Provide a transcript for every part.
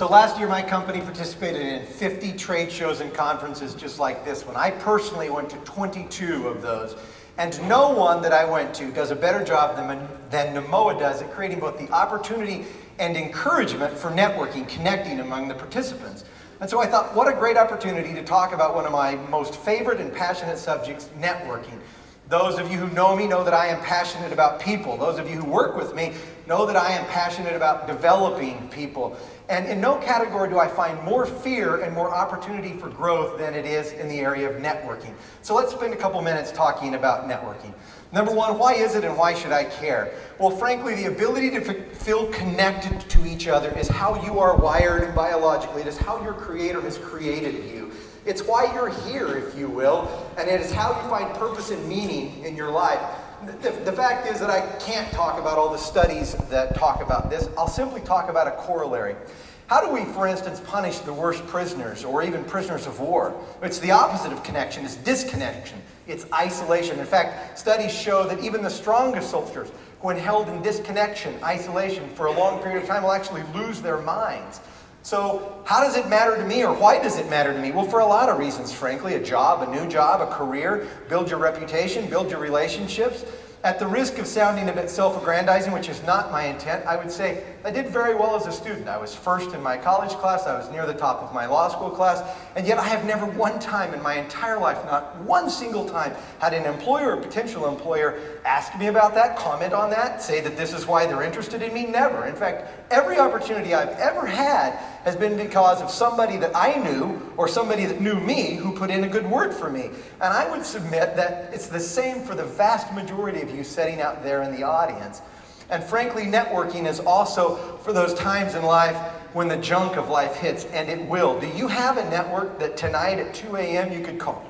So last year my company participated in 50 trade shows and conferences just like this one. I personally went to 22 of those. And no one that I went to does a better job than NEMOA does at creating both the opportunity and encouragement for networking, connecting among the participants. And so I thought, what a great opportunity to talk about one of my most favorite and passionate subjects, networking. Those of you who know me know that I am passionate about people. Those of you who work with me know that I am passionate about developing people. And in no category do I find more fear and more opportunity for growth than it is in the area of networking. So let's spend a couple minutes talking about networking. Number one, why is it and why should I care? Well, frankly, the ability to feel connected to each other is how you are wired biologically. It is how your Creator has created you. It's why you're here, if you will, and it is how you find purpose and meaning in your life. The fact is that I can't talk about all the studies that talk about this. I'll simply talk about a corollary. How do we, for instance, punish the worst prisoners or even prisoners of war? It's the opposite of connection. It's disconnection. It's isolation. In fact, studies show that even the strongest soldiers, when held in disconnection, isolation for a long period of time, will actually lose their minds. So how does it matter to me, or why does it matter to me? Well, for a lot of reasons, frankly. A job, a new job, a career, build your reputation, build your relationships. At the risk of sounding a bit self-aggrandizing, which is not my intent, I would say I did very well as a student. I was first in my college class, I was near the top of my law school class, and yet I have never one time in my entire life, not one single time, had an employer or potential employer ask me about that, comment on that, say that this is why they're interested in me. Never. In fact, every opportunity I've ever had has been because of somebody that I knew or somebody that knew me who put in a good word for me. And I would submit that it's the same for the vast majority of you sitting out there in the audience. And frankly, networking is also for those times in life when the junk of life hits, and it will. Do you have a network that tonight at 2 a.m. you could call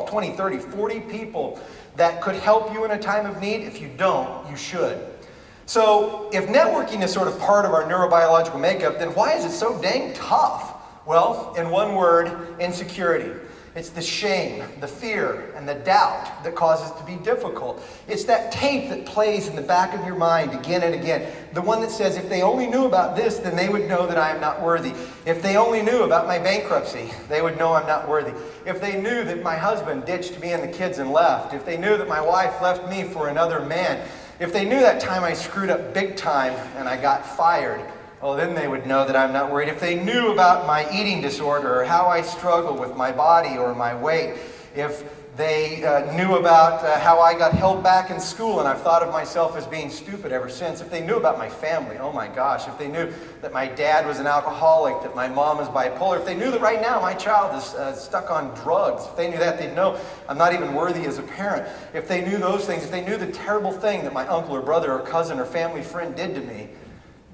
20, 30, 40 people that could help you in a time of need? If you don't, you should. So if networking is sort of part of our neurobiological makeup, then why is it so dang tough? Well, in one word, insecurity. It's the shame, the fear, and the doubt that causes it to be difficult. It's that tape that plays in the back of your mind again and again. The one that says, if they only knew about this, then they would know that I am not worthy. If they only knew about my bankruptcy, they would know I'm not worthy. If they knew that my husband ditched me and the kids and left. If they knew that my wife left me for another man. If they knew that time I screwed up big time and I got fired, well, then they would know that I'm not worried. If they knew about my eating disorder or how I struggle with my body or my weight, if they knew about how I got held back in school and I've thought of myself as being stupid ever since, if they knew about my family, oh my gosh, if they knew that my dad was an alcoholic, that my mom is bipolar, if they knew that right now my child is stuck on drugs, if they knew that, they'd know I'm not even worthy as a parent. If they knew those things, if they knew the terrible thing that my uncle or brother or cousin or family friend did to me,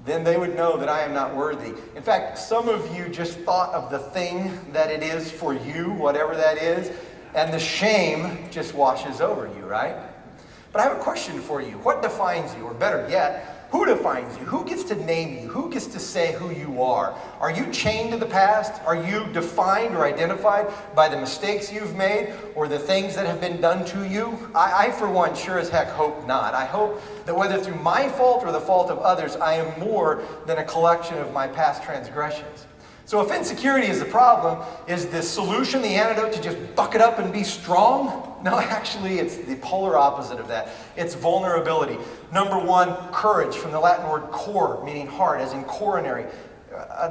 then they would know that I am not worthy. In fact, some of you just thought of the thing that it is for you, whatever that is, and the shame just washes over you, right? But I have a question for you. What defines you? Or better yet, who defines you? Who gets to name you? Who gets to say who you are? Are you chained to the past? Are you defined or identified by the mistakes you've made or the things that have been done to you? I for one, sure as heck hope not. I hope that whether through my fault or the fault of others, I am more than a collection of my past transgressions. So if insecurity is the problem, is the solution, the antidote, to just buck it up and be strong? No, actually, it's the polar opposite of that. It's vulnerability. Number one, courage, from the Latin word cor, meaning heart, as in coronary.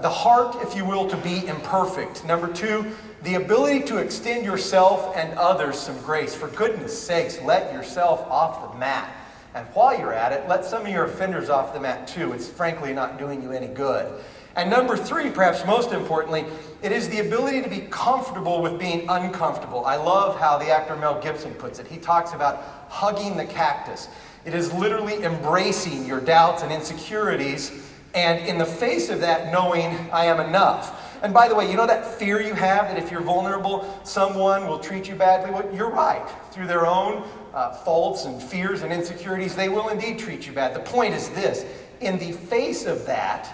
The heart, if you will, to be imperfect. Number two, the ability to extend yourself and others some grace. For goodness sakes, let yourself off the mat. And while you're at it, let some of your offenders off the mat too. It's frankly not doing you any good. And number three, perhaps most importantly, it is the ability to be comfortable with being uncomfortable. I love how the actor Mel Gibson puts it. He talks about hugging the cactus. It is literally embracing your doubts and insecurities, and in the face of that, knowing I am enough. And by the way, you know that fear you have that if you're vulnerable, someone will treat you badly? Well, you're right. Through their own faults and fears and insecurities, they will indeed treat you bad. The point is this: in the face of that,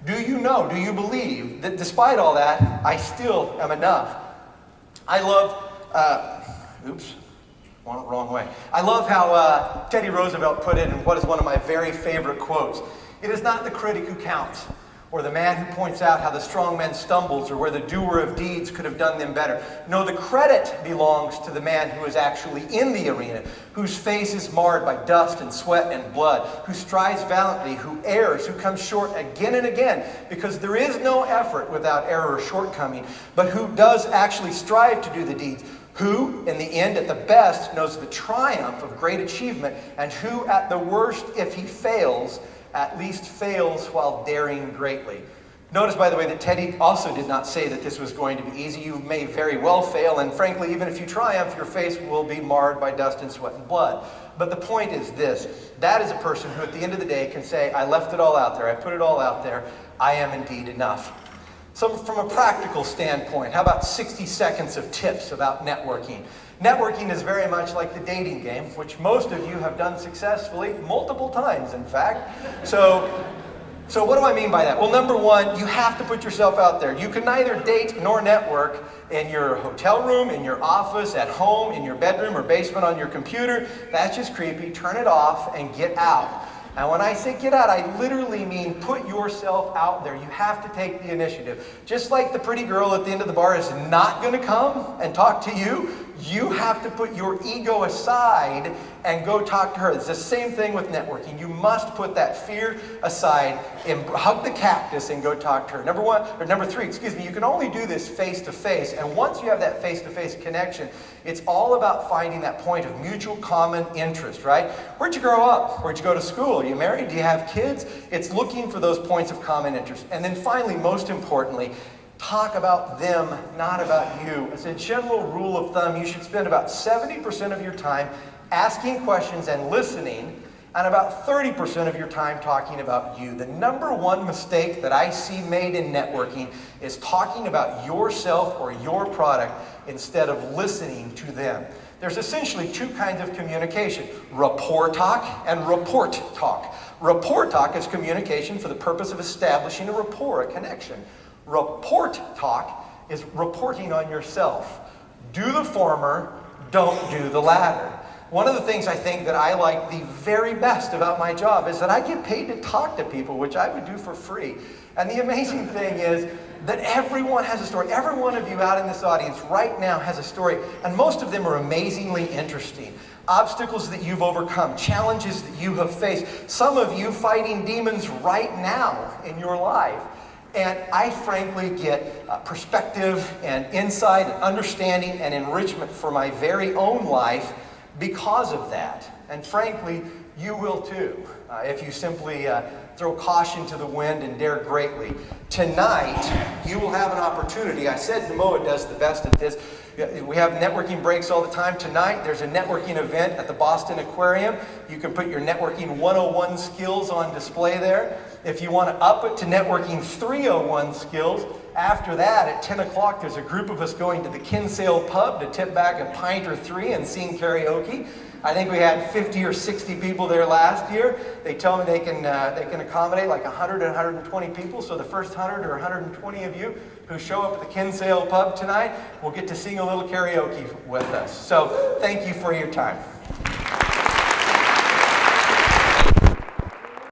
do you know, do you believe that despite all that, I still am enough? I love, wrong way. I love how Teddy Roosevelt put it in what is one of my very favorite quotes. It is not the critic who counts, or the man who points out how the strong man stumbles, or where the doer of deeds could have done them better. No, the credit belongs to the man who is actually in the arena, whose face is marred by dust and sweat and blood, who strives valiantly, who errs, who comes short again and again, because there is no effort without error or shortcoming, but who does actually strive to do the deeds, who, in the end, at the best, knows the triumph of great achievement, and who, at the worst, if he fails, at least fails while daring greatly. Notice, by the way, that Teddy also did not say that this was going to be easy. You may very well fail, and frankly, even if you triumph, your face will be marred by dust and sweat and blood. But the point is this: that is a person who, at the end of the day, can say, I left it all out there, I put it all out there, I am indeed enough. So from a practical standpoint, how about 60 seconds of tips about networking? Networking is very much like the dating game, which most of you have done successfully, multiple times in fact. So what do I mean by that? Well, number one, you have to put yourself out there. You can neither date nor network in your hotel room, in your office, at home, in your bedroom or basement on your computer. That's just creepy. Turn it off and get out. And when I say get out, I literally mean put yourself out there. You have to take the initiative. Just like the pretty girl at the end of the bar is not going to come and talk to you, you have to put your ego aside and go talk to her. It's the same thing with networking. You must put that fear aside and hug the cactus and go talk to her. Number three, you can only do this face to face. And once you have that face to face connection, it's all about finding that point of mutual common interest, right? Where'd you grow up? Where'd you go to school? Are you married? Do you have kids? It's looking for those points of common interest. And then finally, most importantly, talk about them, not about you. As a general rule of thumb, you should spend about 70% of your time asking questions and listening, and about 30% of your time talking about you. The number one mistake that I see made in networking is talking about yourself or your product instead of listening to them. There's essentially two kinds of communication: rapport talk and report talk. Rapport talk is communication for the purpose of establishing a rapport, a connection. Report talk is reporting on yourself. Do the former, don't do the latter. One of the things I think that I like the very best about my job is that I get paid to talk to people, which I would do for free. And the amazing thing is that everyone has a story. Every one of you out in this audience right now has a story, and most of them are amazingly interesting. Obstacles that you've overcome, challenges that you have faced, some of you fighting demons right now in your life. And I frankly get perspective and insight and understanding and enrichment for my very own life because of that. And frankly, you will too, if you simply throw caution to the wind and dare greatly. Tonight, you will have an opportunity. I said NEMOA does the best at this. We have networking breaks all the time. Tonight, there's a networking event at the Boston Aquarium. You can put your networking 101 skills on display there. If you want to up it to networking 301 skills, after that, at 10 o'clock, there's a group of us going to the Kinsale Pub to tip back a pint or three and sing karaoke. I think we had 50 or 60 people there last year. They tell me they can accommodate like 100 and 120 people. So the first 100 or 120 of you who show up at the Kinsale Pub tonight will get to sing a little karaoke with us. So thank you for your time.